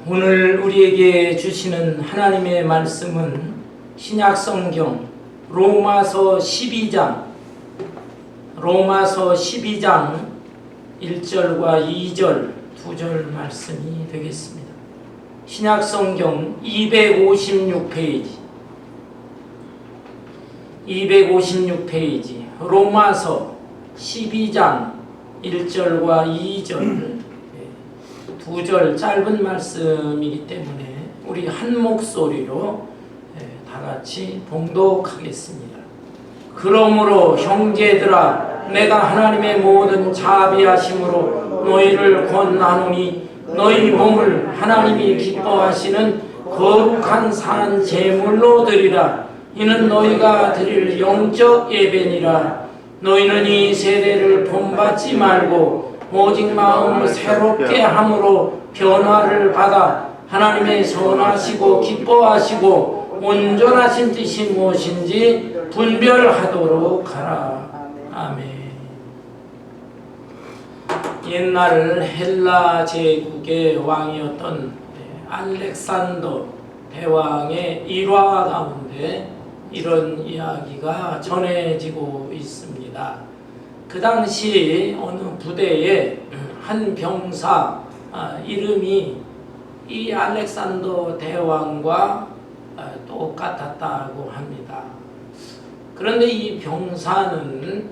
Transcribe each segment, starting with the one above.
오늘 우리에게 주시는 하나님의 말씀은 신약성경 로마서 12장 1절과 2절, 2절 말씀이 되겠습니다. 신약성경 256페이지 로마서 12장 1절과 2절, 2절 짧은 말씀이기 때문에 우리 한 목소리로 다 같이 봉독하겠습니다. 그러므로 형제들아, 내가 하나님의 모든 자비하심으로 너희를 권하노니 너희 몸을 하나님이 기뻐하시는 거룩한 산 제물로 드리라. 이는 너희가 드릴 영적 예배니라. 너희는 이 세대를 본받지 말고 오직 마음을 새롭게 함으로 변화를 받아 하나님의 선하시고 기뻐하시고 온전하신 뜻이 무엇인지 분별하도록 하라. 아멘. 옛날 헬라 제국의 왕이었던 알렉산더 대왕의 일화 가운데 이런 이야기가 전해지고 있습니다. 그 당시 어느 부대에 한 병사 이름이 이 알렉산더 대왕과 똑같았다고 합니다. 그런데 이 병사는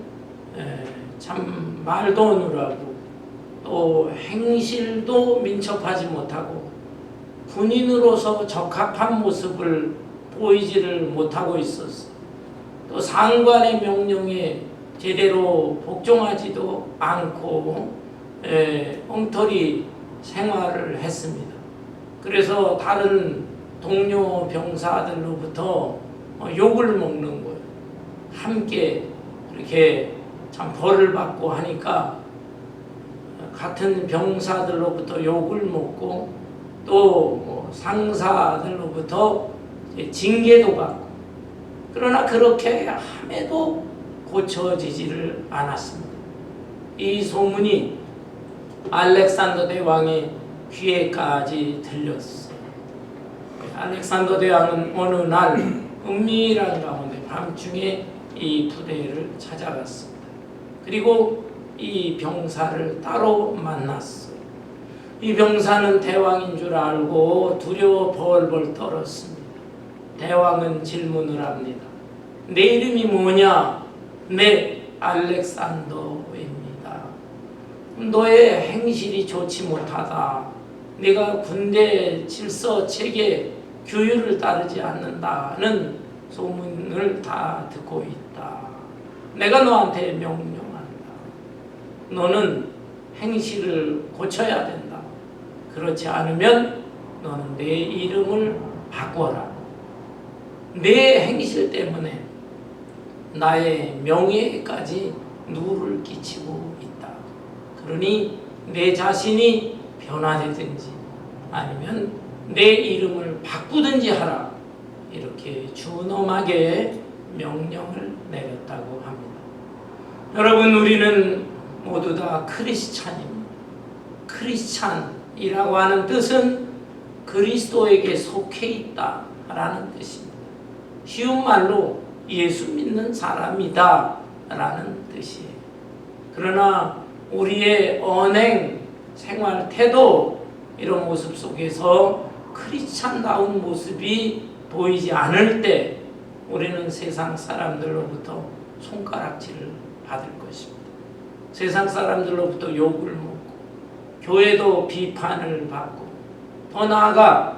참 말도 누라고 또 행실도 민첩하지 못하고 군인으로서 적합한 모습을 보이지를 못하고 있었어요. 또 상관의 명령에 제대로 복종하지도 않고 엉터리 생활을 했습니다. 그래서 다른 동료 병사들로부터 욕을 먹는 거예요. 함께 이렇게 참 벌을 받고 하니까 같은 병사들로부터 욕을 먹고 또 상사들로부터 징계도 받고, 그러나 그렇게 함에도 고쳐지지를 않았습니다. 이 소문이 알렉산더 대왕의 귀에까지 들렸어요. 알렉산더 대왕은 어느 날 은밀한 가운데 밤중에 이 부대를 찾아갔습니다. 그리고 이 병사를 따로 만났어요. 이 병사는 대왕인 줄 알고 두려워 벌벌 떨었습니다. 대왕은 질문을 합니다. 내 이름이 뭐냐? 네, 알렉산더입니다. 너의 행실이 좋지 못하다. 네가 군대 질서, 체계, 규율을 따르지 않는다는 소문을 다 듣고 있다. 내가 너한테 명령한다. 너는 행실을 고쳐야 된다. 그렇지 않으면 너는 내 이름을 바꿔라. 내 행실 때문에 나의 명예까지 누를 끼치고 있다. 그러니 내 자신이 변화되든지 아니면 내 이름을 바꾸든지 하라. 이렇게 준엄하게 명령을 내렸다고 합니다. 여러분, 우리는 모두 다 크리스찬입니다. 크리스찬이라고 하는 뜻은 그리스도에게 속해 있다라는 뜻입니다. 쉬운 말로 예수 믿는 사람이다 라는 뜻이에요. 그러나 우리의 언행, 생활, 태도, 이런 모습 속에서 크리스찬다운 모습이 보이지 않을 때 우리는 세상 사람들로부터 손가락질을 받을 것입니다. 세상 사람들로부터 욕을 먹고 교회도 비판을 받고 더 나아가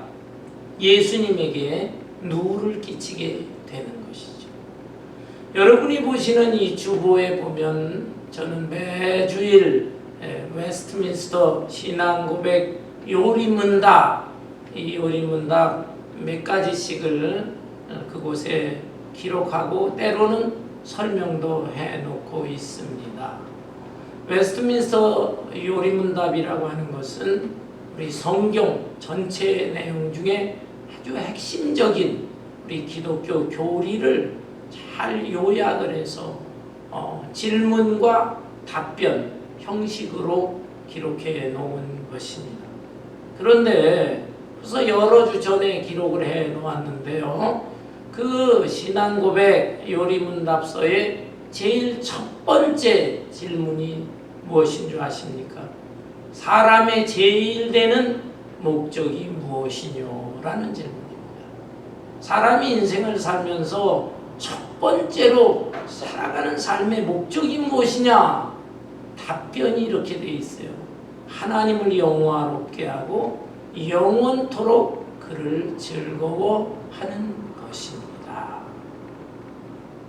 예수님에게 누를 끼치게 되는 것이죠. 여러분이 보시는 이 주보에 보면 저는 매주일 웨스트민스터 신앙고백 요리문답, 이 요리문답 몇 가지씩을 그곳에 기록하고 때로는 설명도 해놓고 있습니다. 웨스트민스터 요리문답이라고 하는 것은 우리 성경 전체 내용 중에 아주 핵심적인 우리 기독교 교리를 잘 요약을 해서 질문과 답변 형식으로 기록해 놓은 것입니다. 그런데 그래서 여러 주 전에 기록을 해 놓았는데요. 그 신앙고백 요리문답서의 제일 첫 번째 질문이 무엇인 줄 아십니까? 사람의 제일 되는 목적이 무엇이뇨? 라는 질문입니다. 사람이 인생을 살면서 첫 번째로 살아가는 삶의 목적이 무엇이냐? 답변이 이렇게 되어 있어요. 하나님을 영화롭게 하고 영원토록 그를 즐거워하는 것입니다.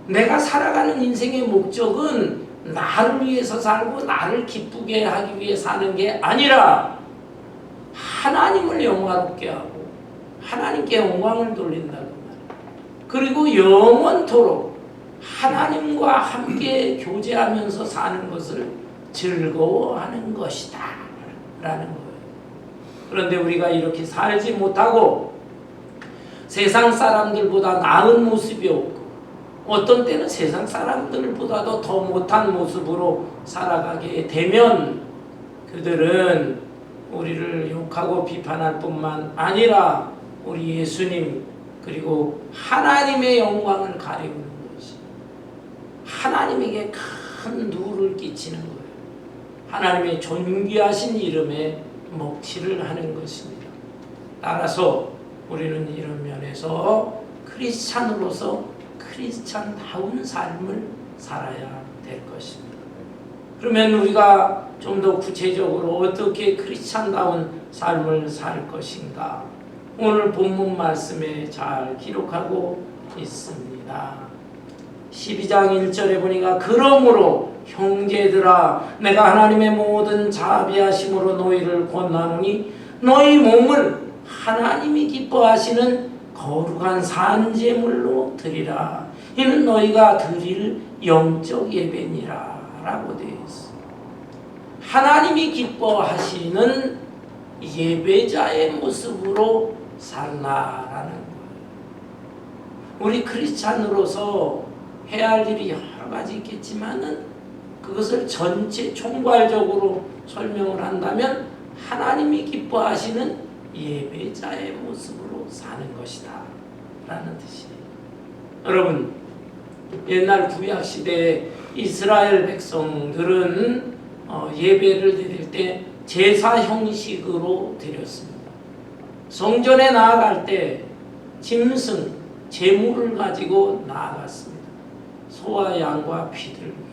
내가 살아가는 인생의 목적은 나를 위해서 살고 나를 기쁘게 하기 위해 사는 게 아니라 하나님을 영화롭게 하고 하나님께 영광을 돌린다는 말이에요. 그리고 영원토록 하나님과 함께 교제하면서 사는 것을 즐거워하는 것이다 라는 거예요. 그런데 우리가 이렇게 살지 못하고 세상 사람들보다 나은 모습이 없고 어떤 때는 세상 사람들보다도 더 못한 모습으로 살아가게 되면 그들은 우리를 욕하고 비판할 뿐만 아니라 우리 예수님 그리고 하나님의 영광을 가리우는 것이 하나님에게 큰 누를 끼치는 거예요. 하나님의 존귀하신 이름에 먹칠을 하는 것입니다. 따라서 우리는 이런 면에서 크리스찬으로서 크리스찬다운 삶을 살아야 될 것입니다. 그러면 우리가 좀 더 구체적으로 어떻게 크리스찬다운 삶을 살 것인가? 오늘 본문 말씀에 잘 기록하고 있습니다. 12장 1절에 보니까 그러므로 형제들아 내가 하나님의 모든 자비하심으로 너희를 권하노니 너희 몸을 하나님이 기뻐하시는 거룩한 산제물로 드리라. 이는 너희가 드릴 영적 예배니라 라고 되어 있습니다. 하나님이 기뻐하시는 예배자의 모습으로 살라라는 거예요. 우리 크리스찬으로서 해야 할 일이 여러 가지 있겠지만은 그것을 전체 총괄적으로 설명을 한다면 하나님이 기뻐하시는 예배자의 모습으로 사는 것이다 라는 뜻이에요. 여러분, 옛날 구약시대에 이스라엘 백성들은 예배를 드릴 때 제사 형식으로 드렸습니다. 성전에 나아갈 때 짐승, 제물을 가지고 나아갔습니다. 소와 양과 비둘기.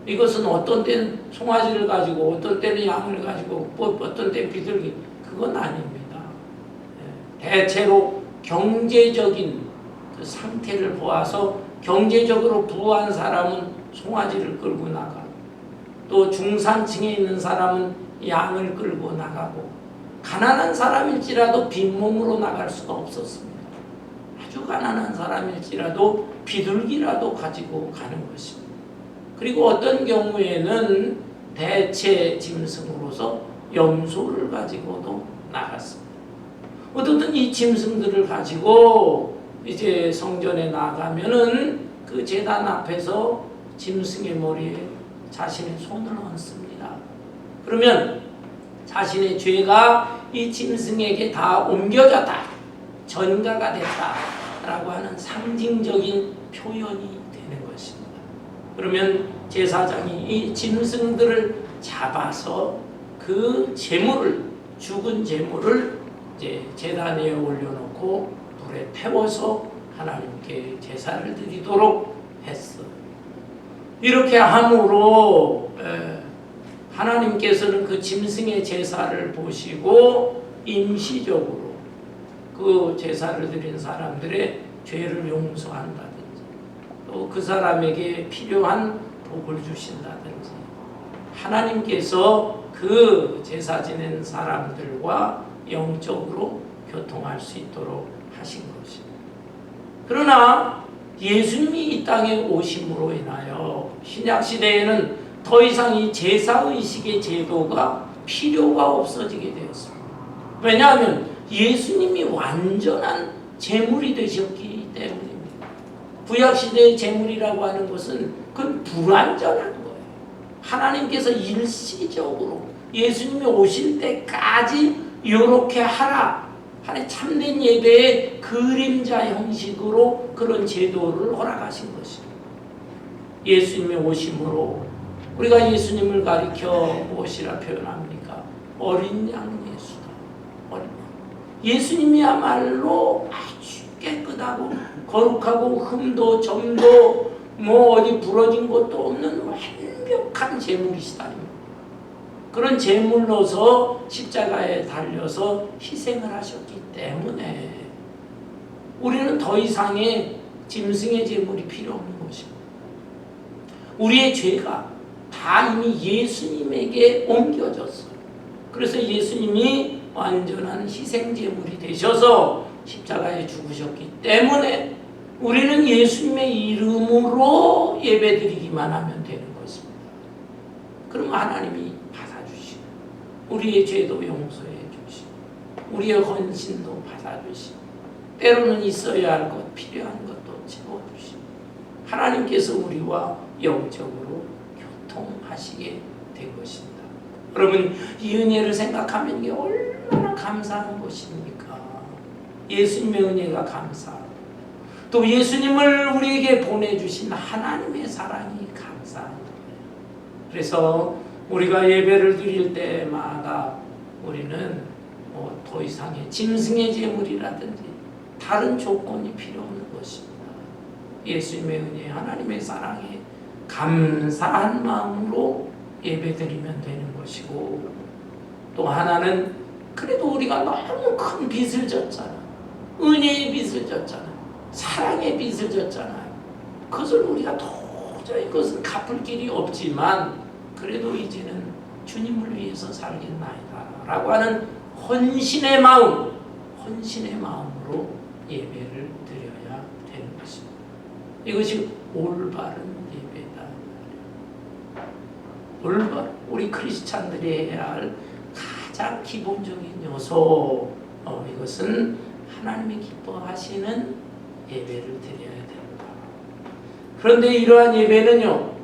이것은 어떤 때는 송아지를 가지고 어떤 때는 양을 가지고 어떤 때는 비둘기. 그건 아닙니다. 대체로 경제적인 그 상태를 보아서 경제적으로 부한 사람은 송아지를 끌고 나가고 또 중산층에 있는 사람은 양을 끌고 나가고 가난한 사람일지라도 빈몸으로 나갈 수가 없었습니다. 아주 가난한 사람일지라도 비둘기라도 가지고 가는 것입니다. 그리고 어떤 경우에는 대체 짐승으로서 염소를 가지고도 나갔습니다. 어떻든 이 짐승들을 가지고 이제 성전에 나가면은 그 제단 앞에서 짐승의 머리에 자신의 손을 얹습니다. 그러면 자신의 죄가 이 짐승에게 다 옮겨졌다, 전가가 됐다라고 하는 상징적인 표현이 되는 것입니다. 그러면 제사장이 이 짐승들을 잡아서 그 제물을, 죽은 제물을 이제 제단 위에 올려놓고 불에 태워서 하나님께 제사를 드리도록 했어요. 이렇게 함으로 하나님께서는 그 짐승의 제사를 보시고 임시적으로 그 제사를 드린 사람들의 죄를 용서한다든지 또 그 사람에게 필요한 복을 주신다든지 하나님께서 그 제사 지낸 사람들과 영적으로 교통할 수 있도록 하신 것입니다. 그러나 예수님이 이 땅에 오심으로 인하여 신약시대에는 더 이상 이 제사의식의 제도가 필요가 없어지게 되었습니다. 왜냐하면 예수님이 완전한 제물이 되셨기 때문입니다. 구약시대의 제물이라고 하는 것은 그건 불완전한 거예요. 하나님께서 일시적으로 예수님이 오실 때까지 이렇게 하라 하는 참된 예배의 그림자 형식으로 그런 제도를 허락하신 것입니다. 예수님의 오심으로 우리가 예수님을 가리켜 무엇이라 표현합니까? 어린 양 예수다. 어린 양. 예수님이야말로 아주 깨끗하고 거룩하고 흠도 점도 어디 부러진 것도 없는 완벽한 제물이시다. 그런 제물로서 십자가에 달려서 희생을 하셨기 때문에 우리는 더 이상의 짐승의 제물이 필요 없는 것입니다. 우리의 죄가 다 이미 예수님에게 옮겨졌어요. 그래서 예수님이 완전한 희생 제물이 되셔서 십자가에 죽으셨기 때문에 우리는 예수님의 이름으로 예배드리기만 하면 되는 것입니다. 그럼 하나님이 받아주시고 우리의 죄도 용서해 주시고 우리의 헌신도 받아주시고 때로는 있어야 할 것, 필요한 것도 채워주시고 하나님께서 우리와 영적으로 교통하시게 된 것입니다. 여러분, 이 은혜를 생각하면 이게 얼마나 감사한 것입니까? 예수님의 은혜가 감사하고 또 예수님을 우리에게 보내주신 하나님의 사랑이 감사한 거예요. 그래서 우리가 예배를 드릴 때마다 우리는 더 이상의 짐승의 제물이라든지 다른 조건이 필요 없는 것입니다. 예수님의 은혜, 하나님의 사랑에 감사한 마음으로 예배드리면 되는 것이고 또 하나는 그래도 우리가 너무 큰 빚을 졌잖아. 은혜의 빚을 졌잖아. 사랑의 빚을 졌잖아요. 그것을 우리가 도저히 그것은 갚을 길이 없지만 그래도 이제는 주님을 위해서 살겠나이다 라고 하는 헌신의 마음으로 예배를 드려야 되는 것입니다. 이것이 올바른 예배다. 올바른 우리 크리스찬들이 해야 할 가장 기본적인 요소 이것은 하나님이 기뻐하시는 예배를 드려야 된다. 그런데 이러한 예배는요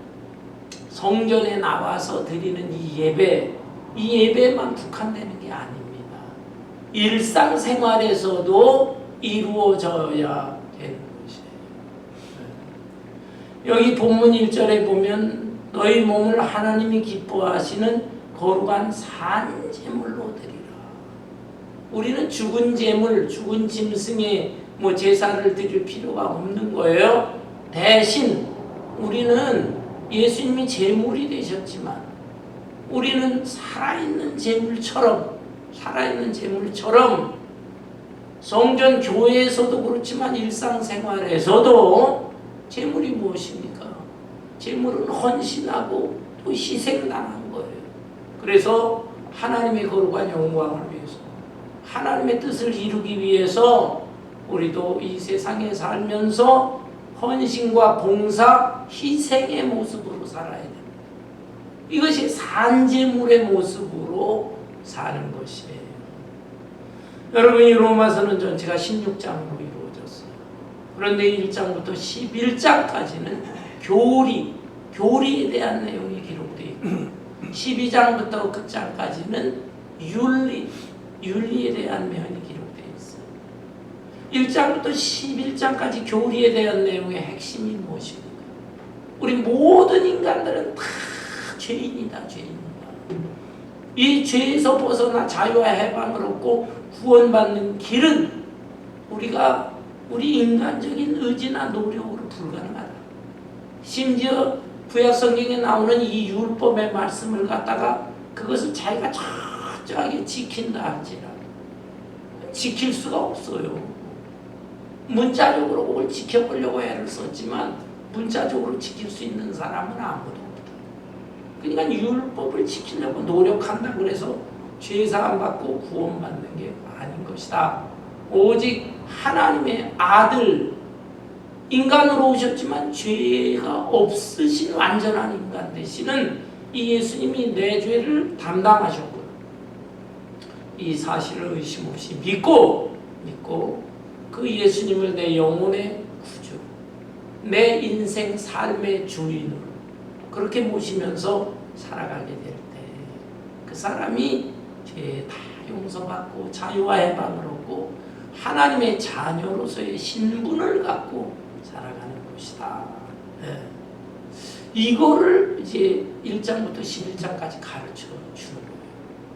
성전에 나와서 드리는 이 예배에만 국한되는 게 아닙니다. 일상생활에서도 이루어져야 되는 것이에요. 여기 본문 1절에 보면 너희 몸을 하나님이 기뻐하시는 거룩한 산제물로 드리라. 우리는 죽은 제물, 죽은 짐승의 제사를 드릴 필요가 없는 거예요. 대신 우리는 예수님이 제물이 되셨지만 우리는 살아있는 제물처럼 성전 교회에서도 그렇지만 일상생활에서도 제물이 무엇입니까? 제물은 헌신하고 또 희생당한 거예요. 그래서 하나님의 거룩한 영광을 위해서 하나님의 뜻을 이루기 위해서 우리도 이 세상에 살면서 헌신과 봉사, 희생의 모습으로 살아야 됩니다. 이것이 산제물의 모습으로 사는 것이에요. 여러분, 이 로마서는 전체가 16장으로 이루어졌어요. 그런데 1장부터 11장까지는 교리에 대한 내용이 기록되어 있고 12장부터 끝장까지는 윤리에 대한 내용이 기록되어 있어요. 1장부터 11장까지 교리에 대한 내용의 핵심이 무엇입니까? 우리 모든 인간들은 다 죄인이다. 이 죄에서 벗어나 자유와 해방을 얻고 구원받는 길은 우리 인간적인 의지나 노력으로 불가능하다. 심지어 구약 성경에 나오는 이 율법의 말씀을 갖다가 그것을 자기가 철저하게 지킨다 할지라도 지킬 수가 없어요. 문자적으로 그걸 지켜보려고 애를 썼지만 문자적으로 지킬 수 있는 사람은 아무도 없다. 그러니까 율법을 지키려고 노력한다 그래서 죄사함 받고 구원받는 게 아닌 것이다. 오직 하나님의 아들 인간으로 오셨지만 죄가 없으신 완전한 인간 되시는 이 예수님이 내 죄를 담당하셨고요. 이 사실을 의심 없이 믿고 그 예수님을 내 영혼의 구주, 내 인생 삶의 주인으로 그렇게 모시면서 살아가게 될 때 그 사람이 죄 다 용서받고 자유와 해방을 얻고 하나님의 자녀로서의 신분을 갖고 살아가는 것이다. 예. 이거를 이제 1장부터 11장까지 가르쳐 주는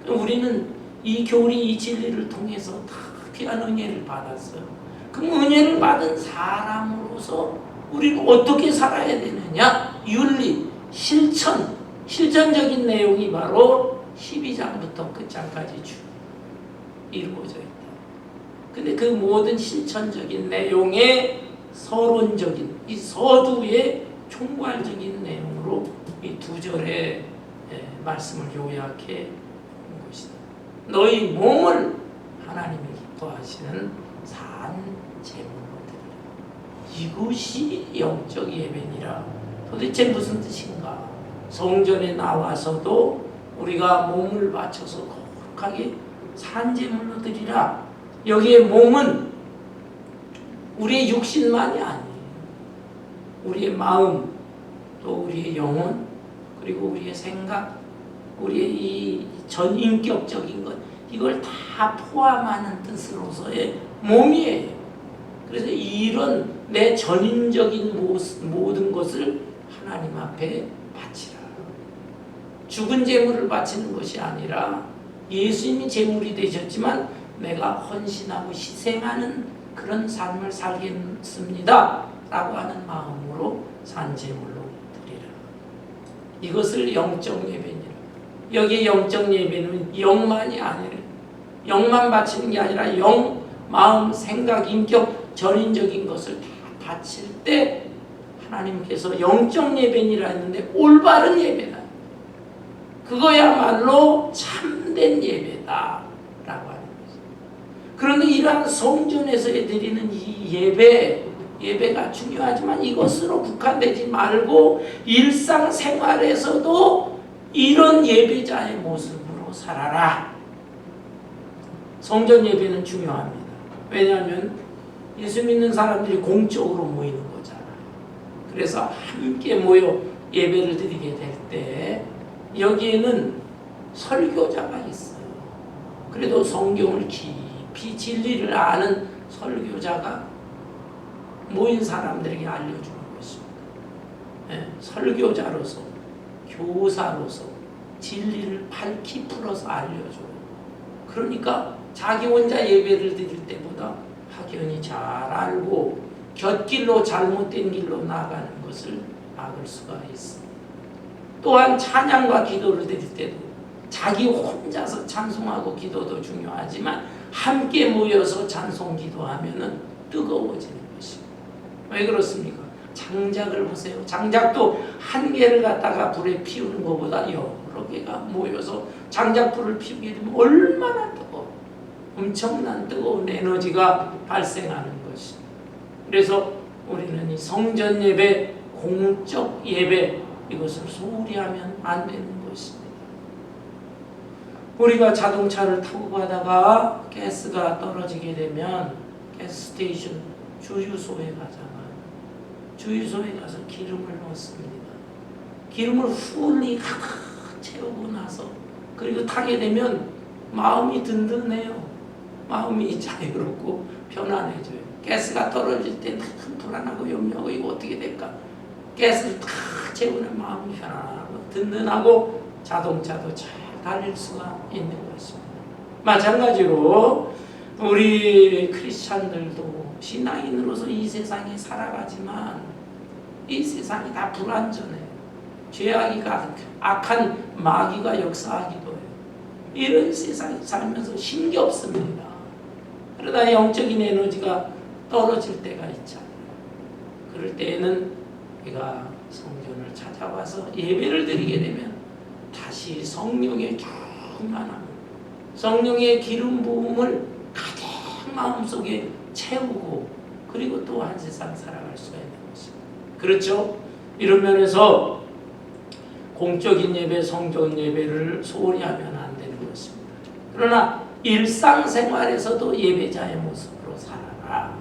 거예요. 우리는 이 교리, 이 진리를 통해서 다 귀한 은혜를 받았어요. 그럼 은혜를 받은 사람으로서 우리는 어떻게 살아야 되느냐? 윤리, 실천적인 내용이 바로 12장부터 끝장까지 쭉 이루어져 있다. 근데 그 모든 실천적인 내용의 서론적인, 이 서두의 총괄적인 내용으로 이 2절의 말씀을 요약해 온 것이다. 너희 몸을 하나님이 기뻐하시는 산 제물로 드리라. 이것이 영적 예배니라. 도대체 무슨 뜻인가? 성전에 나와서도 우리가 몸을 바쳐서 거룩하게 산 제물로 드리라. 여기에 몸은 우리의 육신만이 아니에요. 우리의 마음, 또 우리의 영혼, 그리고 우리의 생각, 우리의 이 전인격적인 것, 이걸 다 포함하는 뜻으로서의 몸이에요. 그래서 이런 내 전인적인 모든 것을 하나님 앞에 바치라. 죽은 제물을 바치는 것이 아니라 예수님이 제물이 되셨지만 내가 헌신하고 희생하는 그런 삶을 살겠습니다 라고 하는 마음으로 산제물로 드리라. 이것을 영적 예배니라. 여기에 영적 예배는 영만이 아니라 영만 바치는 게 아니라 영, 마음, 생각, 인격, 전인적인 것을 다 바칠 때 하나님께서 영적 예배니라 했는데 올바른 예배다. 그거야말로 참된 예배다 라고 하는 거죠. 그런데 이러한 성전에서 드리는 이 예배가 중요하지만 이것으로 국한되지 말고 일상생활에서도 이런 예배자의 모습으로 살아라. 성전 예배는 중요합니다. 왜냐하면 예수 믿는 사람들이 공적으로 모이는 거잖아요. 그래서 함께 모여 예배를 드리게 될 때 여기에는 설교자가 있어요. 그래도 성경을 깊이 진리를 아는 설교자가 모인 사람들에게 알려주는 것입니다. 네, 설교자로서, 교사로서 진리를 밝히 풀어서 알려줘요. 그러니까 자기 혼자 예배를 드릴 때보다 확연히 잘 알고 곁길로 잘못된 길로 나가는 것을 막을 수가 있습니다. 또한 찬양과 기도를 드릴 때도 자기 혼자서 찬송하고 기도도 중요하지만 함께 모여서 찬송 기도하면은 뜨거워지는 것입니다. 왜 그렇습니까? 장작을 보세요. 장작도 한 개를 갖다가 불에 피우는 것보다 여러 개가 모여서 장작불을 피우게 되면 얼마나 뜨거워. 엄청난 뜨거운 에너지가 발생하는 것입니다. 그래서 우리는 이 성전 예배, 공적 예배 이것을 소홀히 하면 안 되는 것입니다. 우리가 자동차를 타고 가다가 가스가 떨어지게 되면 가스 스테이션 주유소에 가잖아요. 주유소에 가서 기름을 넣습니다. 기름을 fully 가득 채우고 나서 그리고 타게 되면 마음이 든든해요. 마음이 자유롭고 편안해져요. 가스가 떨어질 때 불안하고 염려하고 이거 어떻게 될까? 가스를 다 채우는 마음이 편안하고 든든하고 자동차도 잘 달릴 수가 있는 것입니다. 마찬가지로 우리 크리스찬들도 신앙인으로서 이 세상에 살아가지만 이 세상이 다 불완전해요. 죄악이가 악한 마귀가 역사하기도 해요. 이런 세상에 살면서 힘겹습니다. 그러다 영적인 에너지가 떨어질 때가 있잖아요. 그럴 때에는 우리가 성전을 찾아와서 예배를 드리게 되면 다시 성령의 충만함, 성령의 기름 부음을 가득 마음속에 채우고 그리고 또 한 세상 살아갈 수가 있는 것입니다. 그렇죠? 이런 면에서 공적인 예배, 성전 예배를 소홀히 하면 안 되는 것입니다. 그러나 일상생활에서도 예배자의 모습으로 살아라.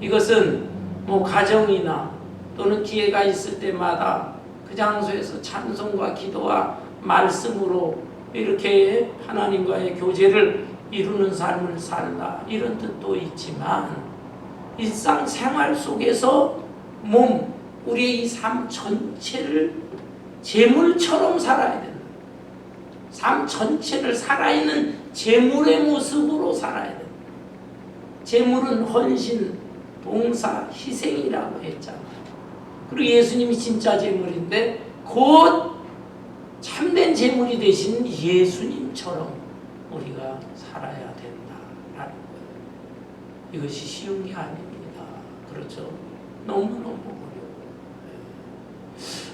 이것은 뭐 가정이나 또는 기회가 있을 때마다 그 장소에서 찬송과 기도와 말씀으로 이렇게 하나님과의 교제를 이루는 삶을 살라, 이런 뜻도 있지만 일상생활 속에서 우리의 이 삶 전체를 재물처럼 살아야 된다. 삶 전체를 살아있는 재물의 모습으로 살아야 된다. 재물은 헌신, 봉사, 희생이라고 했잖아요. 그리고 예수님이 진짜 재물인데 곧 참된 재물이 되신 예수님처럼 우리가 살아야 된다라는 거예요. 이것이 쉬운 게 아닙니다. 그렇죠? 너무너무 어려워요.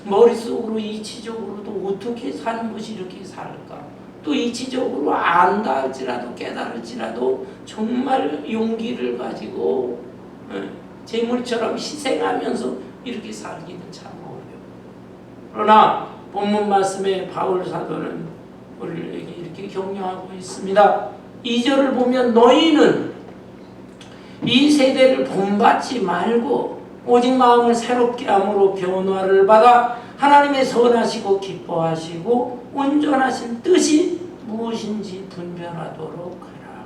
머릿속으로 이치적으로도 어떻게 사는 것이 이렇게 살까? 또 이치적으로 안다 할지라도 깨달을지라도 정말 용기를 가지고 재물처럼 희생하면서 이렇게 살기는 참 어려워요. 그러나 본문 말씀에 바울 사도는 우리에게 이렇게 격려하고 있습니다. 2절을 보면 너희는 이 세대를 본받지 말고 오직 마음을 새롭게 함으로 변화를 받아 하나님의 선하시고 기뻐하시고 온전하신 뜻이 무엇인지 분별하도록 하라.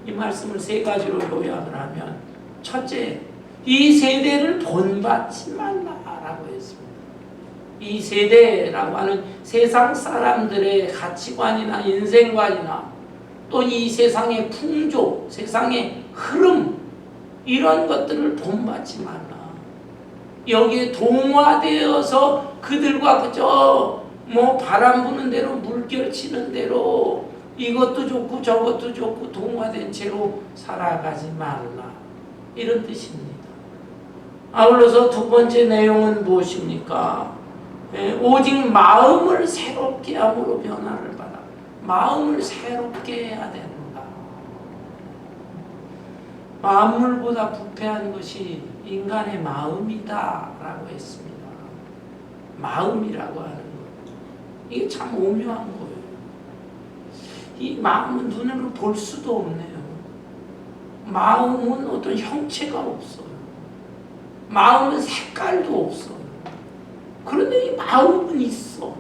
이 말씀을 세 가지로 요약을 하면, 첫째, 이 세대를 본받지 말라라고 했습니다. 이 세대라고 하는 세상 사람들의 가치관이나 인생관이나 또 이 세상의 풍조, 세상의 흐름, 이런 것들을 본받지 말라. 여기에 동화되어서 그들과 그저 바람 부는 대로 물결 치는 대로 이것도 좋고 저것도 좋고 동화된 채로 살아가지 말라, 이런 뜻입니다. 아울러서 두 번째 내용은 무엇입니까? 오직 마음을 새롭게 함으로 변화를 받아. 마음을 새롭게 해야 된다. 만물보다 부패한 것이 인간의 마음이다 라고 했습니다. 마음이라고 하는 것, 이게 참 오묘한 거예요. 이 마음은 눈으로 볼 수도 없네요. 마음은 어떤 형체가 없어요. 마음은 색깔도 없어요. 그런데 이 마음은 있어.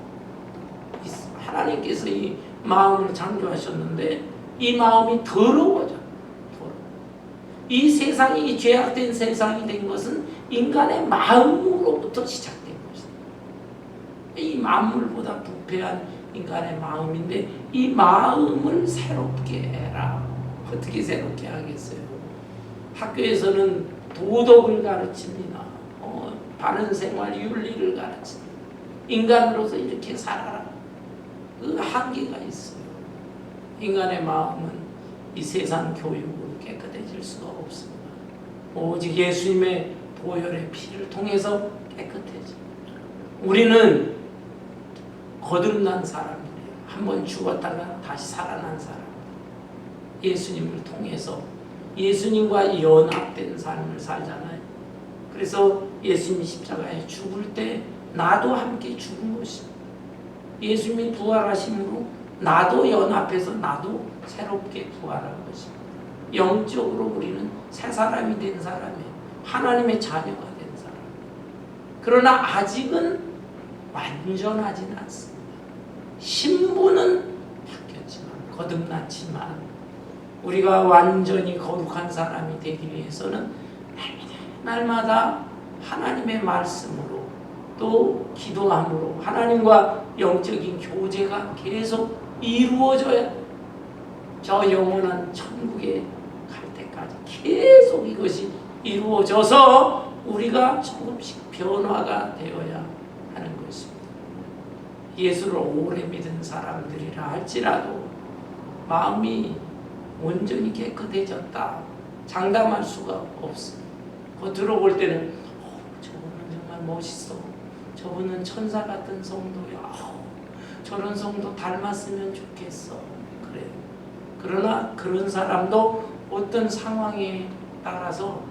하나님께서 이 마음을 창조하셨는데 이 마음이 더러워져. 이 세상이, 이 죄악된 세상이 된 것은 인간의 마음으로부터 시작된 것이다. 이 만물보다 부패한 인간의 마음인데 이 마음을 새롭게 해라. 어떻게 새롭게 하겠어요? 학교에서는 도덕을 가르칩니다. 바른 생활 윤리를 가르칩니다. 인간으로서 이렇게 살아라. 그 한계가 있어요. 인간의 마음은 이 세상 교육으로 깨끗해질 수가 없습니다. 오직 예수님의 보혈의 피를 통해서 깨끗해집니다. 우리는 거듭난 사람들이에요. 한번 죽었다가 다시 살아난 사람. 예수님을 통해서 예수님과 연합된 삶을 살잖아요. 그래서 예수님이 십자가에 죽을 때 나도 함께 죽은 것입니다. 예수님이 부활하심으로 나도 연합해서 나도 새롭게 부활한 것입니다. 영적으로 우리는 새 사람이 된 사람이에요. 하나님의 자녀가 된 사람. 그러나 아직은 완전하지는 않습니다. 신분은 바뀌었지만, 거듭났지만 우리가 완전히 거룩한 사람이 되기 위해서는 날마다 하나님의 말씀으로 또 기도함으로 하나님과 영적인 교제가 계속 이루어져야 저 영원한 천국에 갈 때까지 계속 이것이 이루어져서 우리가 조금씩 변화가 되어야 하는 것입니다. 예수를 오래 믿은 사람들이라 할지라도 마음이 온전히 깨끗해졌다 장담할 수가 없습니다. 겉으로 볼 때는 저분은 정말 멋있어, 저분은 천사 같은 성도야, 저런 성도 닮았으면 좋겠어, 그래요. 그러나 그런 사람도 어떤 상황에 따라서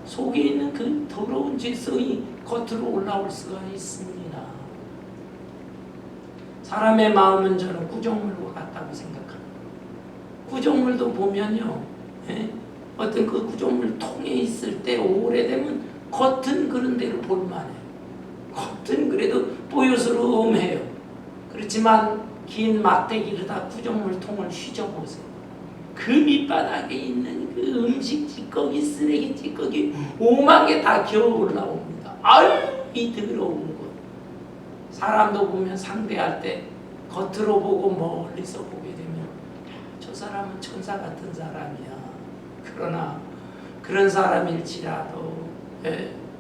속에 있는 그 더러운 죄성이 겉으로 올라올 수가 있습니다. 사람의 마음은 저는 구정물과 같다고 생각합니다. 구정물도 보면요, 어떤 그 구정물 통에 있을 때 오래되면 겉은 그런 데를 볼만해요. 겉은 그래도 뽀요스름해요. 그렇지만 긴 막대기를 다 구정물통을 휘저보세요. 그 밑바닥에 있는 그 음식 찌꺼기, 쓰레기 찌꺼기 5만 개 다 기어 올라옵니다. 아유, 이 더러운 것. 사람도 보면 상대할 때 겉으로 보고 멀리서 보게 되면 저 사람은 천사 같은 사람이야. 그러나 그런 사람일지라도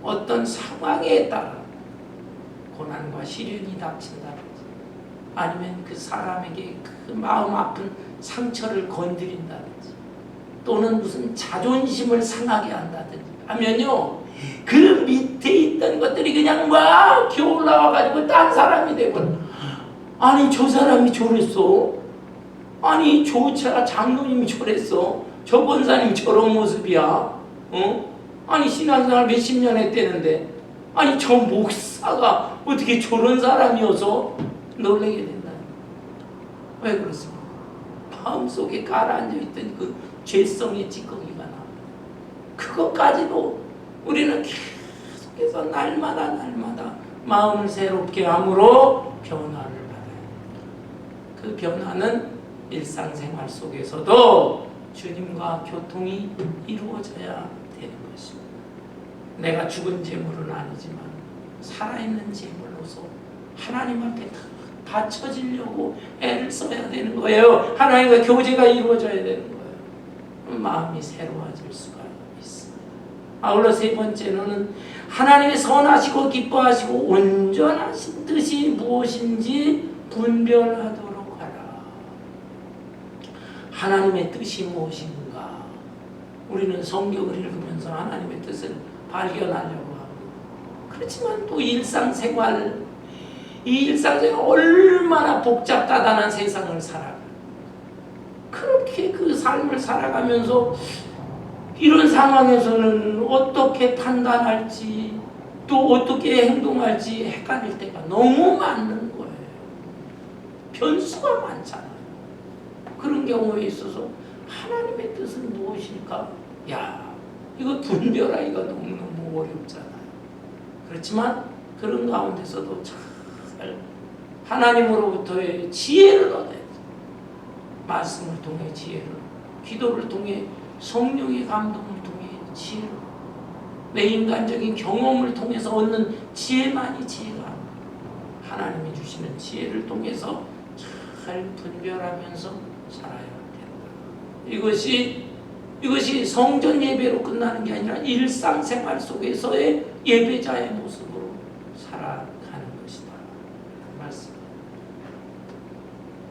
어떤 상황에 따라 고난과 시련이 닥친다든지 아니면 그 사람에게 그 마음 아픈 상처를 건드린다든지 또는 무슨 자존심을 상하게 한다든지 하면요, 그 밑에 있던 것들이 그냥 막 기어 올라와가지고 딴 사람이 되고, 아니 저 사람이 저랬어, 아니 저 장로님이 저랬어, 저 권사님이 저런 모습이야, 아니 신앙생활 몇십 년 했대는데 아니 저 목사가 어떻게 저런 사람이어서 놀라게 된다. 왜 그렇습니까? 마음속에 가라앉아 있던 그 죄성의 찌꺼기가 나와요. 그것까지도 우리는 계속해서 날마다 마음을 새롭게 함으로 변화를 받아요. 그 변화는 일상생활 속에서도 주님과 교통이 이루어져야 되는 것입니다. 내가 죽은 재물은 아니지만 살아있는 재물로서 하나님 앞에 바쳐지려고 애를 써야 되는 거예요. 하나님과 교제가 이루어져야 되는 거예요. 마음이 새로워질 수가 있습니다. 아울러 세 번째로는 하나님의 선하시고 기뻐하시고 온전하신 뜻이 무엇인지 분별하도록 하라. 하나님의 뜻이 무엇인가? 우리는 성경을 읽으면서 하나님의 뜻을 발견하려고 하고, 그렇지만 또 일상생활, 이 일상생활 얼마나 복잡다단한 세상을 살아가요. 그렇게 그 삶을 살아가면서 이런 상황에서는 어떻게 판단할지 또 어떻게 행동할지 헷갈릴 때가 너무 많은 거예요. 변수가 많잖아요. 그런 경우에 있어서 하나님의 뜻은 무엇일까? 이거 분별하기가 너무너무 어렵잖아요. 그렇지만 그런 가운데서도 잘 하나님으로부터의 지혜를 얻어야죠. 말씀을 통해 지혜를, 기도를 통해 성령의 감동을 통해 지혜를, 내 인간적인 경험을 통해서 얻는 지혜만이 지혜가, 하나님이 주시는 지혜를 통해서 잘 분별하면서 살아야 된다. 이것이 성전 예배로 끝나는 게 아니라 일상생활 속에서의 예배자의 모습으로 살아가는 것이다. 말씀.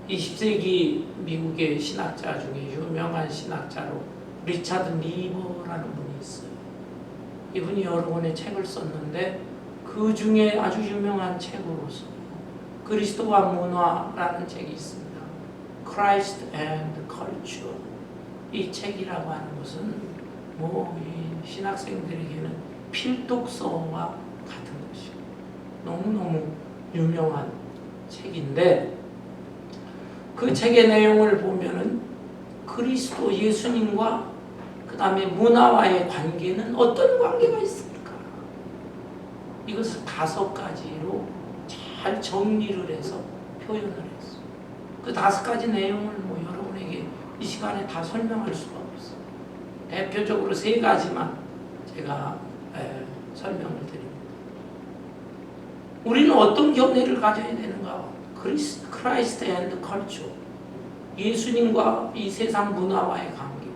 20세기 미국의 신학자 중에 유명한 신학자로 리차드 니버라는 분이 있어요. 이분이 여러 권의 책을 썼는데 그 중에 아주 유명한 책으로서 그리스도와 문화라는 책이 있습니다. Christ and Culture. 이 책이라고 하는 것은 이 신학생들에게는 필독서와 같은 것이고 너무너무 유명한 책인데, 그 책의 내용을 보면은 그리스도 예수님과 그 다음에 문화와의 관계는 어떤 관계가 있습니까? 이것을 5가지로 잘 정리를 해서 표현을 했어요. 그 5가지 내용을 여러분에게 이 시간에 다 설명할 수가 없어요. 대표적으로 3가지만 제가 설명을 드립니다. 우리는 어떤 견해를 가져야 되는가? Christ and culture. 예수님과 이 세상 문화와의 관계,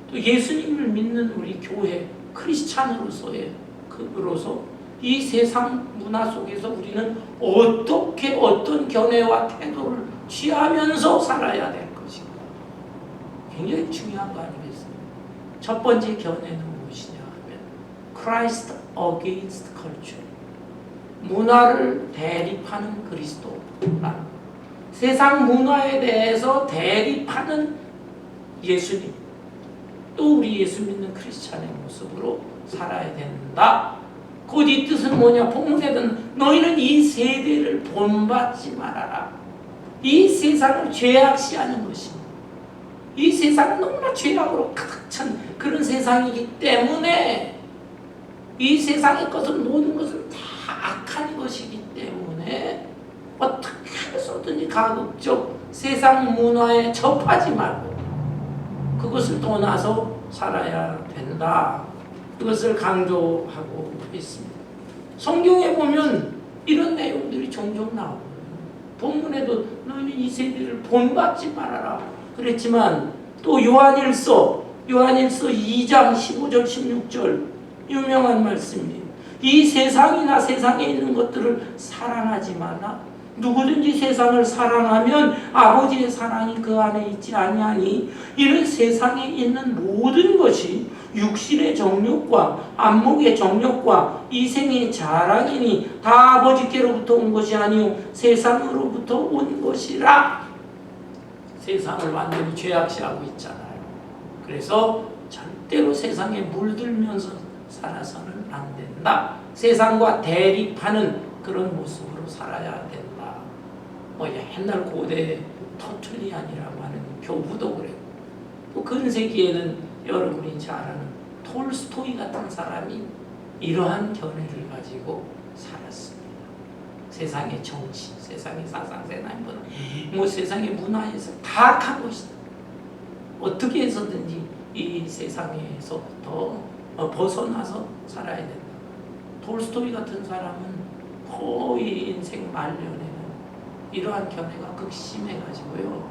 또 예수님을 믿는 우리 교회 크리스찬으로서의 그로서 이 세상 문화 속에서 우리는 어떻게 어떤 견해와 태도를 취하면서 살아야 될 것인가, 굉장히 중요한 거 아니겠습니까? 첫 번째 견해는 무엇이냐 하면 Christ against culture. 문화를 대립하는 그리스도라는 것. 세상 문화에 대해서 대립하는 예수님, 또 우리 예수 믿는 크리스찬의 모습으로 살아야 된다. 곧 이 뜻은 뭐냐? 본문에는 너희는 이 세대를 본받지 말아라. 이 세상을 죄악시하는 것입니다. 이 세상은 너무나 죄악으로 가득 찬 그런 세상이기 때문에, 이 세상의 것은 모든 것은 다 악한 것이기 때문에 어떻게 해서든 어떤지 가급적 세상 문화에 접하지 말고 그것을 떠나서 살아야 된다. 그것을 강조하고 있습니다. 성경에 보면 이런 내용들이 종종 나오고 본문에도 너희는 이 세대를 본받지 말아라 그랬지만 또 요한일서 2장 15절 16절 유명한 말씀이에요. 이 세상이나 세상에 있는 것들을 사랑하지 말라. 누구든지 세상을 사랑하면 아버지의 사랑이 그 안에 있지 아니하니 이는 세상에 있는 모든 것이 육신의 정욕과 안목의 정욕과 이생의 자랑이니 다 아버지께로부터 온 것이 아니요 세상으로부터 온 것이라. 세상을 완전히 죄악시하고 있잖아요. 그래서 절대로 세상에 물들면서 살아서는 안 된다. 세상과 대립하는 그런 모습으로 살아야 된다. 옛날 고대 터툴리안이라고 하는 교부도 그래요. 또 근세기에는 여러분이 잘 아는 톨스토이 같은 사람이 이러한 견해를 가지고 살았습니다. 세상의 정치, 세상의 사상, 세상의 문화, 세상의 문화에서 타락한 것이다. 어떻게 해서든지 이 세상에서부터 벗어나서 살아야 된다. 톨스토이 같은 사람은 거의 인생 말년에는 이러한 견해가 극심해가지고요.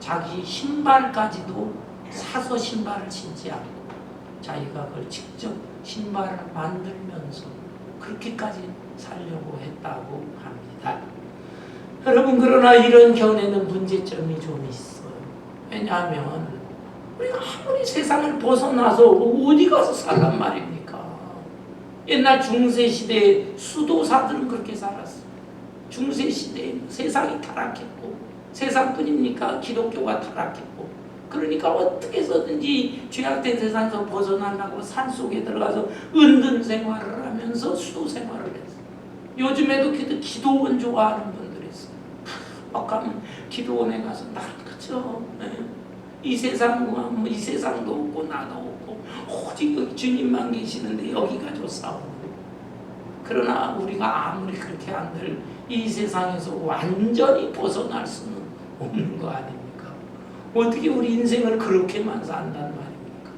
자기 신발까지도 사서 신발을 신지 않고 자기가 그걸 직접 신발을 만들면서 그렇게까지 살려고 했다고 합니다. 여러분, 그러나 이런 견해는 문제점이 좀 있어요. 왜냐하면 우리가 아무리 세상을 벗어나서 어디 가서 살란 말입니까? 옛날 중세시대의 수도사들은 그렇게 살았어요. 중세시대에 세상이 타락했고 세상뿐입니까? 기독교가 타락했고 그러니까 어떻게 해서든지 죄악된 세상에서 벗어나려고 산속에 들어가서 은둔 생활을 하면서 수도 생활을 했어요. 요즘에도 기도원 좋아하는 분들이 있어요. 막 가면 기도원에 가서 나 그쵸? 이 세상 이 세상도 없고 나도 없고 오직 주님만 계시는데 여기가 좋사오. 그러나 우리가 아무리 그렇게 한들 이 세상에서 완전히 벗어날 수는 없는 거 아닙니까? 어떻게 우리 인생을 그렇게만 산단 말입니까?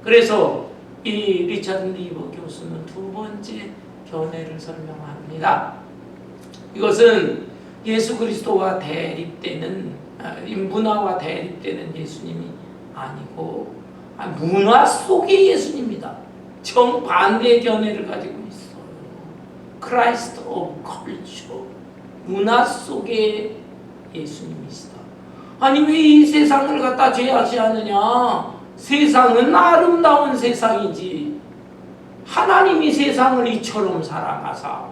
그래서 이 리처드 리버 교수는 두 번째 견해를 설명합니다. 이것은 예수 그리스도와 대립되는 문화와 대립되는 예수님이 아니고 문화 속의 예수님이다. 정반대의 견해를 가지고 있어요. Christ of culture. 문화 속의 예수님이시다. 아니 왜 이 세상을 갖다 죄악시하느냐? 세상은 아름다운 세상이지. 하나님이 세상을 이처럼 사랑하사.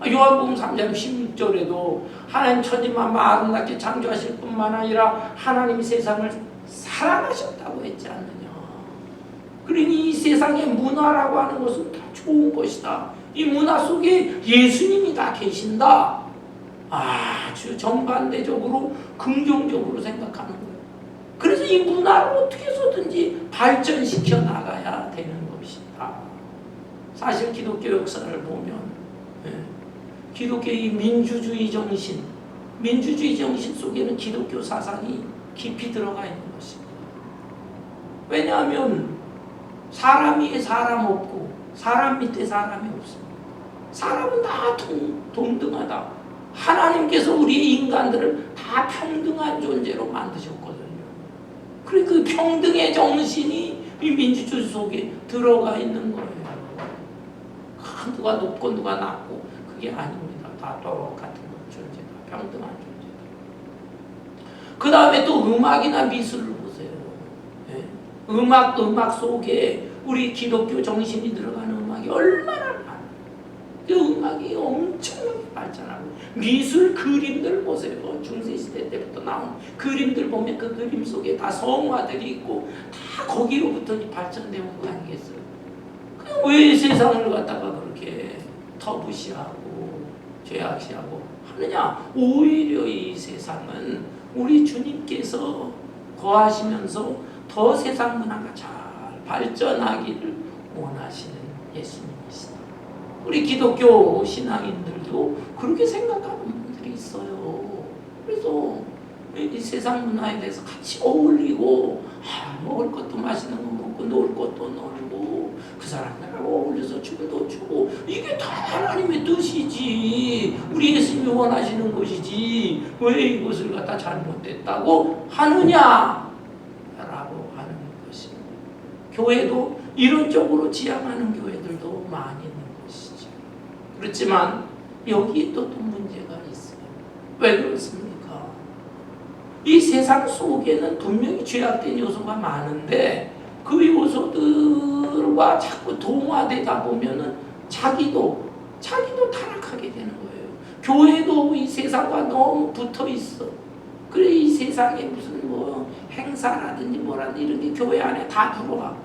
요한복음 3장 16절에도 하나님 천지만마 아름답게 창조하실 뿐만 아니라 하나님이 세상을 사랑하셨다고 했지 않느냐. 그러니 이 세상의 문화라고 하는 것은 다 좋은 것이다. 이 문화 속에 예수님이 다 계신다. 아주 정반대적으로 긍정적으로 생각하는 거예요. 그래서 이 문화를 어떻게 해서든지 발전시켜 나가야 되는 것이다. 사실 기독교 역사를 보면 기독교의 민주주의 정신 속에는 기독교 사상이 깊이 들어가 있는 것입니다. 왜냐하면 사람 위에 사람 없고 사람 밑에 사람이 없습니다. 사람은 다 동등하다. 하나님께서 우리 인간들을 다 평등한 존재로 만드셨거든요. 그리고 그 평등의 정신이 이 민주주의 속에 들어가 있는 거예요. 누가 높고 누가 낮고 그게 아닙니다. 다 똑같은 존재다. 평등한 존재다. 그 다음에 또 음악이나 미술을 보세요. 네? 음악 속에 우리 기독교 정신이 들어가는 음악이 얼마나 많아요. 그 음악이 엄청나게 발전하고 미술 그림들 보세요. 중세시대 때부터 나온 그림들 보면 그 그림 속에 다 성화들이 있고 다 거기로부터 발전된 거 아니겠어요? 왜 세상을 갖다가 그렇게 터부시하고 죄악시하고 하느냐? 오히려 이 세상은 우리 주님께서 거하시면서 더 세상 문화가 잘 발전하기를 원하시는 예수님이시다. 우리 기독교 신앙인들도 그렇게 생각하는 분들이 있어요. 그래서 이 세상 문화에 대해서 같이 어울리고 먹을 것도 맛있는 거 먹고 놀 것도 놀고 그 사람들하고 어울려서 춤도 추고 이게 다 하나님의 뜻이지 우리 예수님이 원하시는 것이지 왜 이것을 갖다 잘못됐다고 하느냐 라고 하는 것입니다. 교회도 이런 쪽으로 지향하는 교회들도 많이 있는 것이죠. 그렇지만 여기 또 문제가 있어요. 왜 그렇습니까? 이 세상 속에는 분명히 죄악된 요소가 많은데 그 요소들과 자꾸 동화되다 보면은 자기도 타락하게 되는 거예요. 교회도 이 세상과 너무 붙어 있어. 그래 이 세상에 무슨 뭐 행사라든지 뭐라든지 이런 게 교회 안에 다 들어와.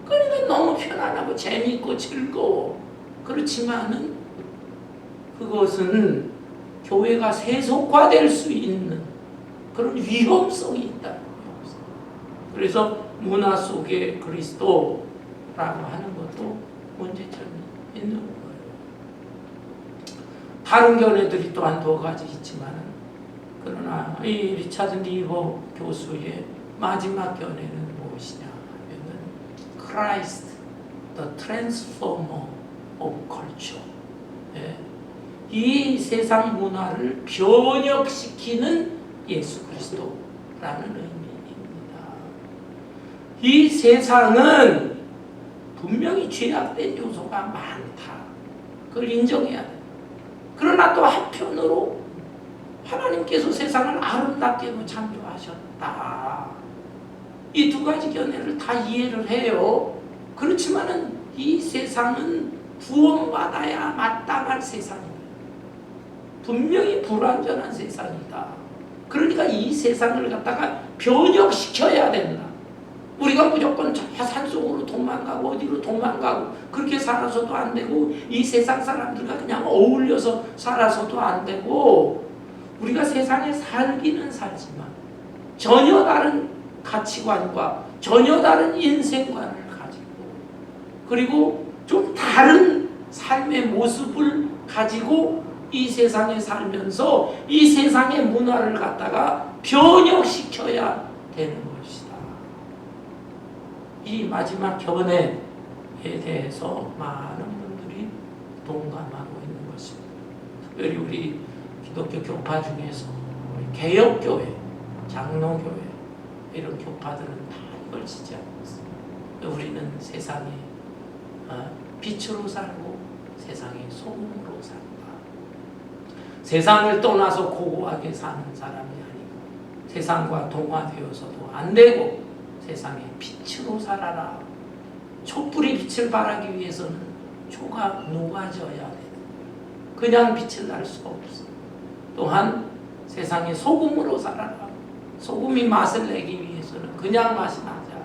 그러니까 너무 편안하고 재미있고 즐거워. 그렇지만은 그것은 교회가 세속화될 수 있는 그런 위험성이 있다. 그래서 문화 속에 그리스도라고 하는 것도 문제점이 있는 거예요. 다른 견해들이 또한 두 가지 있지만 그러나 이 리차드 니버 교수의 마지막 견해는 무엇이냐 하면은 Christ, the transformer of culture. 예. 이 세상 문화를 변혁시키는 예수 그리스도라는 의미입니다. 이 세상은 분명히 죄악된 요소가 많다. 그걸 인정해야 돼. 그러나 또 한편으로 하나님께서 세상을 아름답게 창조하셨다. 이 두 가지 견해를 다 이해를 해요. 그렇지만은 이 세상은 구원받아야 마땅할 세상입니다. 분명히 불완전한 세상이다. 그러니까 이 세상을 갖다가 변혁시켜야 된다. 우리가 무조건 저 산속으로 도망가고 어디로 도망가고 그렇게 살아서도 안 되고 이 세상 사람들과 그냥 어울려서 살아서도 안 되고 우리가 세상에 살기는 살지만 전혀 다른 가치관과 전혀 다른 인생관을 가지고 그리고 좀 다른 삶의 모습을 가지고 이 세상에 살면서 이 세상의 문화를 갖다가 변혁시켜야 되는 것이다. 이 마지막 견해에 대해서 많은 분들이 동감하고 있는 것입니다. 특별히 우리 기독교 교파 중에서 개혁교회, 장로교회 이런 교파들은 다 이걸 지지하고 있습니다. 우리는 세상에 빛으로 살고 세상에 소금으로 살고 세상을 떠나서 고고하게 사는 사람이 아니고 세상과 동화되어서도 안 되고 세상에 빛으로 살아라. 촛불이 빛을 발하기 위해서는 초가 녹아져야 돼. 그냥 빛을 날 수가 없어. 또한 세상에 소금으로 살아라. 소금이 맛을 내기 위해서는 그냥 맛이 나지 않아.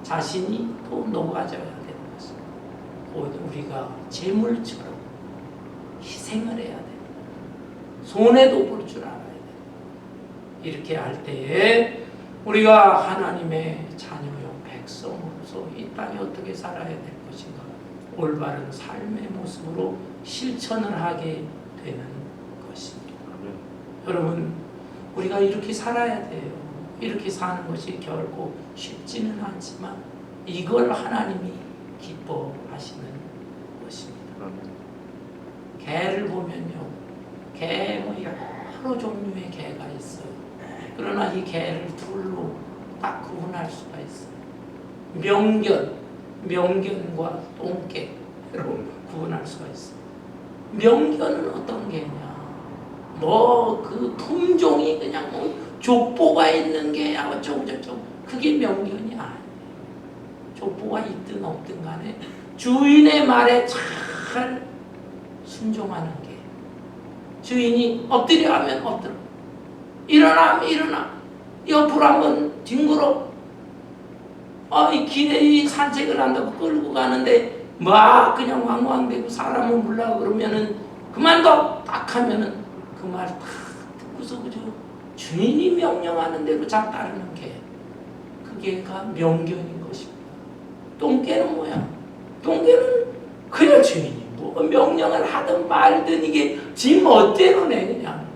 자신이 또 녹아져야 되는 것입니다. 곧 우리가 제물처럼 희생을 해야 돼. 손해도 볼 줄 알아야 돼. 이렇게 할 때에 우리가 하나님의 자녀요 백성으로서 이 땅에 어떻게 살아야 될 것인가 올바른 삶의 모습으로 실천을 하게 되는 것입니다. 여러분 우리가 이렇게 살아야 돼요. 이렇게 사는 것이 결코 쉽지는 않지만 이걸 하나님이 기뻐하시는 것입니다. 개를 보면요. 개 뭐 여러 종류의 개가 있어요. 그러나 이 개를 둘로 딱 구분할 수가 있어요. 명견과 똥개로 구분할 수가 있어요. 명견은 어떤 개냐? 뭐 그 품종이 그냥 뭐 족보가 있는 개야 어쩌고 저쩌고 그게 명견이 아니에요. 족보가 있든 없든 간에 주인의 말에 잘 순종하는 개. 주인이 엎드려 하면 엎드려. 일어나 하면 일어나. 옆으로 한번 뒹굴어. 이 길에 이 산책을 한다고 끌고 가는데 막 그냥 왕왕대고 사람을 물라고 그러면은 그만둬 딱 하면은 그 말 딱 듣고서 그저 주인이 명령하는 대로 잘 따르는 개. 그게가 명견인 것입니다. 똥개는 뭐야? 똥개는 그냥 주인이 뭐 명령을 하든 말든 이게 지 멋대로 내 그냥.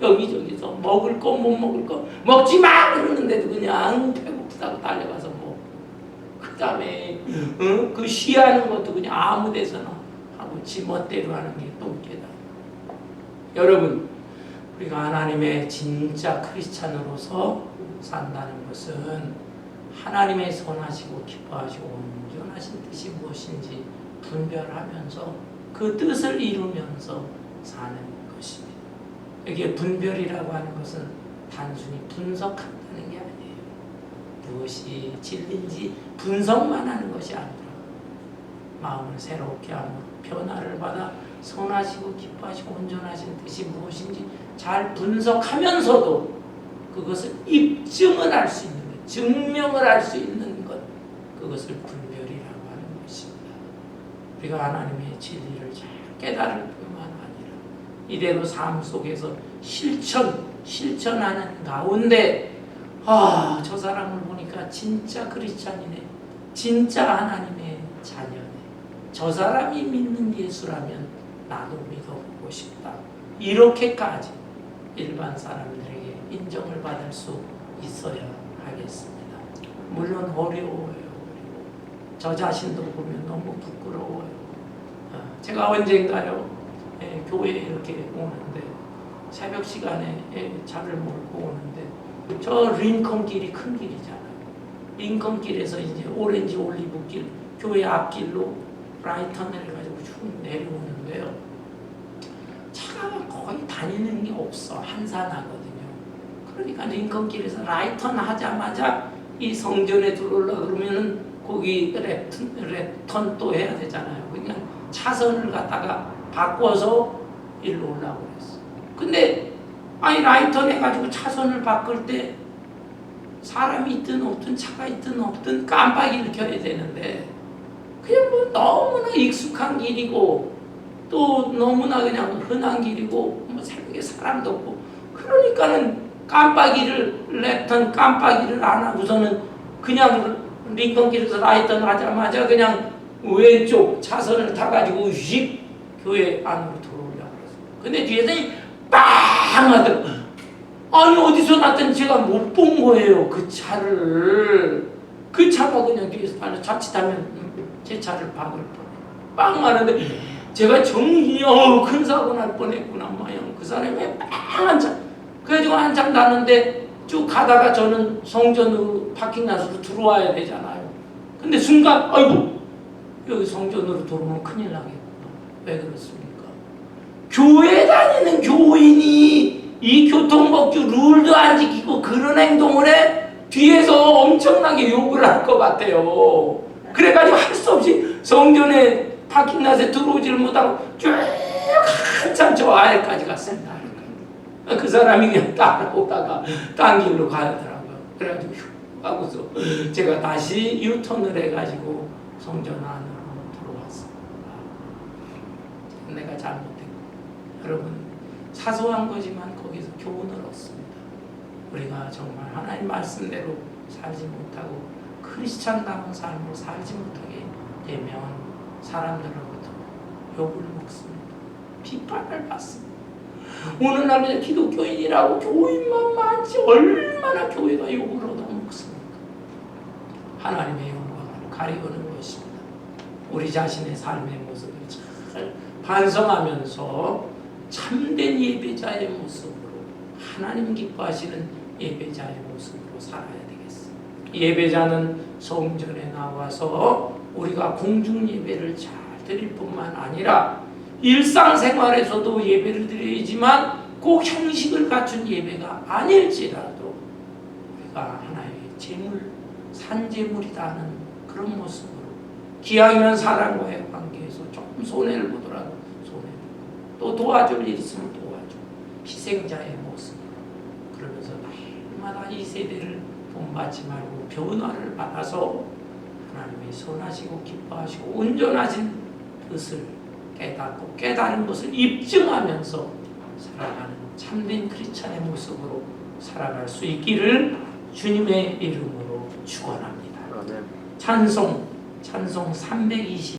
여기저기서 먹을 거 못 먹을 거 먹지 마 그러는데도 그냥 배고프다고 달려가서 먹고, 그 다음에 그 쉬하는 것도 그냥 아무 데서나 하고 지멋대로 하는 게 또 깨달아. 여러분, 우리가 하나님의 진짜 크리스찬으로서 산다는 것은 하나님의 선하시고 기뻐하시고 온전하신 뜻이 무엇인지 분별하면서 그 뜻을 이루면서 사는 것입니다. 이게 분별이라고 하는 것은 단순히 분석한다는 게 아니에요. 무엇이 진리인지 분석만 하는 것이 아니라 마음을 새롭게 하며 변화를 받아 선하시고 기뻐하시고 온전하신 뜻이 무엇인지 잘 분석하면서도 그것을 입증을 할 수 있는 것, 증명을 할 수 있는 것, 그것을 분별이라고 하는 것입니다. 우리가 하나님의 진리를 잘 깨달을 뿐만 아니라 이대로 삶 속에서 실천하는 가운데 저 사람을 보니까 진짜 크리스찬이네, 진짜 하나님의 자녀네, 저 사람이 믿는 예수라면 나도 믿어보고 싶다, 이렇게까지 일반 사람들에게 인정을 받을 수 있어야 하겠습니다. 물론 어려워요. 저 자신도 보면 너무 부끄러워요. 제가 언젠가요, 교회에 이렇게 오는데 새벽 시간에 차를 몰고 오는데 저 링컨길이 큰 길이잖아요. 링컨길에서 이제 오렌지 올리브길 교회 앞길로 라이턴을 해가지고 쭉 내려오는데요. 차가 거의 다니는 게 없어. 한산하거든요. 그러니까 링컨길에서 라이턴 하자마자 이 성전에 들어오려고 그러면은 거기 랩턴 또 해야 되잖아요. 그러니까 차선을 갖다가 바꿔서 일로 오려고 그랬어. 근데 라이턴 해가지고 차선을 바꿀 때 사람이 있든 없든 차가 있든 없든 깜빡이를 켜야 되는데 그냥 뭐 너무나 익숙한 길이고 또 너무나 그냥 흔한 길이고 뭐 새벽에 사람도 없고 그러니까는 랩턴 깜빡이를 안 하고서는 그냥 링컨길에서 라이턴 하자마자 그냥 왼쪽 차선을 타가지고 휙 교회 안으로 들어오려고 그랬어요. 근데 뒤에서 빵 하더라고요. 아니 어디서 났든 제가 못 본 거예요. 그 차를. 그 차가 그냥 뒤에서 자칫하면 제 차를 박을 뻔해. 빵 하는데 제가 정신이 큰 사고 날 뻔했구나 마냥. 그 사람이 빵 한참. 그래가지고 한참 나는데 쭉 가다가 저는 성전으로 파킹나서로 들어와야 되잖아요. 근데 순간 아이고 여기 성전으로 들어오면 큰일 나겠구나. 왜 그렇습니까? 교회 다니는 교인이 이 교통법규 룰도 안 지키고 그런 행동을 해 뒤에서 엄청나게 욕을 할 것 같아요. 그래가지고 할 수 없이 성전에 파킹낫에 들어오지를 못하고 쭉 한참 저 아래까지 갔습니다. 그 사람이 그냥 따라오다가 딴 길로 가더라고요. 그래가지고 휙 하고서 제가 다시 유턴을 해가지고 성전 안으로 들어왔습니다. 내가 잘못했고 여러분 사소한 거지만 거기서 교훈을 얻습니다. 우리가 정말 하나님 말씀대로 살지 못하고 크리스찬다운 삶을 살지 못하게 되면 사람들로부터 욕을 먹습니다. 비판을 받습니다. 오늘날 그냥 기독교인이라고 교인만 많지 얼마나 교회가 욕을 얻어먹습니까? 하나님의 영광을 가리우는 것입니다. 우리 자신의 삶의 모습을 잘 반성하면서 참된 예배자의 모습으로 하나님 기뻐하시는 예배자의 모습으로 살아야 되겠습니다. 예배자는 성전에 나와서 우리가 공중 예배를 잘 드릴 뿐만 아니라 일상생활에서도 예배를 드려야지만 꼭 형식을 갖춘 예배가 아닐지라도 우리가 하나의 제물, 산제물이다 하는 그런 모습으로 기왕이면 사람과의 관계에서 조금 손해를 보더라도 손해를 또 도와줄 일 있으면 도와줘. 희생자의 모습으로 그러면서 날마다 이 세대를 본받지 말고 변화를 받아서 하나님의 선하시고 기뻐하시고 온전하신 뜻을 깨닫고 깨달은 것을 입증하면서 살아가는 참된 크리스찬의 모습으로 살아갈 수 있기를 주님의 이름으로 축원합니다. 찬송 320